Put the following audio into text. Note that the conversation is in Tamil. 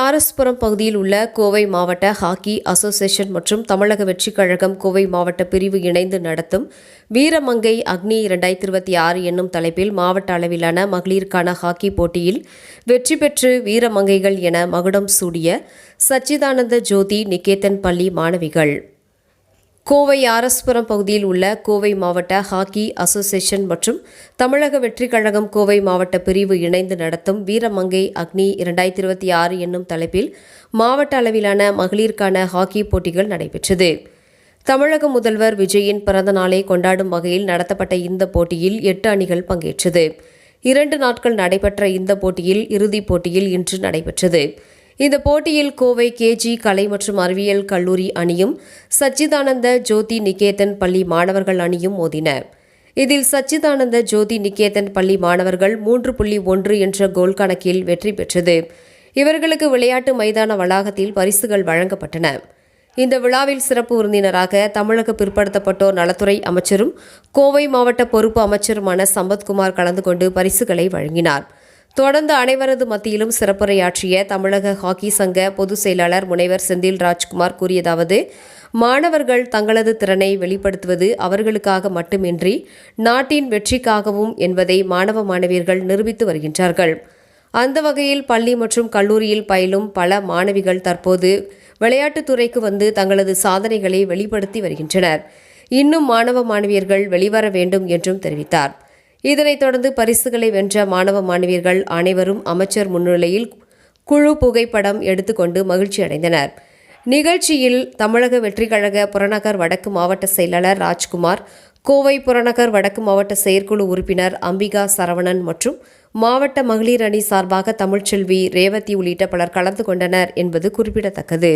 ஆர்.எஸ்.புரம் பகுதியில் உள்ள கோவை மாவட்ட ஹாக்கி அசோசியேஷன் மற்றும் தமிழக வெற்றிக் கழகம் கோவை மாவட்ட பிரிவு இணைந்து நடத்தும் வீரமங்கை அக்னி 2026 என்னும் தலைப்பில் மாவட்ட அளவிலான மகளிருக்கான ஹாக்கி போட்டியில் வெற்றி பெற்று வீரமங்கைகள் என மகுடம் சூடிய சச்சிதானந்த ஜோதி நிகேதன் பள்ளி மாணவிகள். கோவை ஆர்.எஸ்.புரம் பகுதியில் உள்ள கோவை மாவட்ட ஹாக்கி அசோசியேஷன் மற்றும் தமிழக வெற்றிக் கழகம் கோவை மாவட்ட பிரிவு இணைந்து நடத்தும் வீரமங்கை அக்னி 2026 என்னும் தலைப்பில் மாவட்ட அளவிலான மகளிருக்கான ஹாக்கி போட்டிகள் நடைபெற்றது. தமிழக முதல்வர் விஜயின் பிறந்த நாளை கொண்டாடும் வகையில் நடத்தப்பட்ட இந்த போட்டியில் 8 அணிகள் பங்கேற்றது. 2 நாட்கள் நடைபெற்ற இந்த போட்டியில் இறுதிப் போட்டியில் இன்று நடைபெற்றது. இந்த போட்டியில் கோவை கேஜி கலை மற்றும் அறிவியல் கல்லூரி அணியும் சச்சிதானந்த ஜோதி நிகேதன் பள்ளி மாணவர்கள் அணியும் மோதின. இதில் சச்சிதானந்த ஜோதி நிகேதன் பள்ளி மாணவர்கள் 3.1 என்ற கோல் கணக்கில் வெற்றி பெற்றது. இவர்களுக்கு விளையாட்டு மைதான வளாகத்தில் பரிசுகள் வழங்கப்பட்டன. இந்த விழாவில் சிறப்பு விருந்தினராக தமிழக பிற்படுத்தப்பட்டோர் நலத்துறை அமைச்சரும் கோவை மாவட்ட பொறுப்பு அமைச்சருமான சம்பத்குமார் கலந்து கொண்டு பரிசுகளை வழங்கினார். தொடர்ந்து அனைவரது மத்தியிலும் சிறப்புரையாற்றிய தமிழக ஹாக்கி சங்க பொதுச் செயலாளர் முனைவர் செந்தில் ராஜ்குமார் கூறியதாவது, மாணவர்கள் தங்களது திறனை வெளிப்படுத்துவது அவர்களுக்காக மட்டுமின்றி நாட்டின் வெற்றிக்காகவும் என்பதை மாணவ மாணவியர்கள் நிரூபித்து வருகின்றார்கள். அந்த வகையில் பள்ளி மற்றும் கல்லூரியில் பயிலும் பல மாணவிகள் தற்போது விளையாட்டுத்துறைக்கு வந்து தங்களது சாதனைகளை வெளிப்படுத்தி வருகின்றனர். இன்னும் மாணவ மாணவியர்கள் வெளிவர வேண்டும் என்றும் தெரிவித்தார். இதனைத் தொடர்ந்து பரிசுகளை வென்ற மாணவ மாணவியர்கள் அனைவரும் அமைச்சர் முன்னிலையில் குழு புகைப்படம் எடுத்துக்கொண்டு மகிழ்ச்சி அடைந்தனர். நிகழ்ச்சியில் தமிழக வெற்றிக் கழக புறநகர் வடக்கு மாவட்ட செயலாளர் ராஜ்குமார், கோவை புறநகர் வடக்கு மாவட்ட செயற்குழு உறுப்பினர் அம்பிகா சரவணன் மற்றும் மாவட்ட மகளிர் அணி சார்பாக தமிழ்ச்செல்வி ரேவதி உள்ளிட்ட பலர் கலந்து கொண்டனர் என்பது குறிப்பிடத்தக்கது.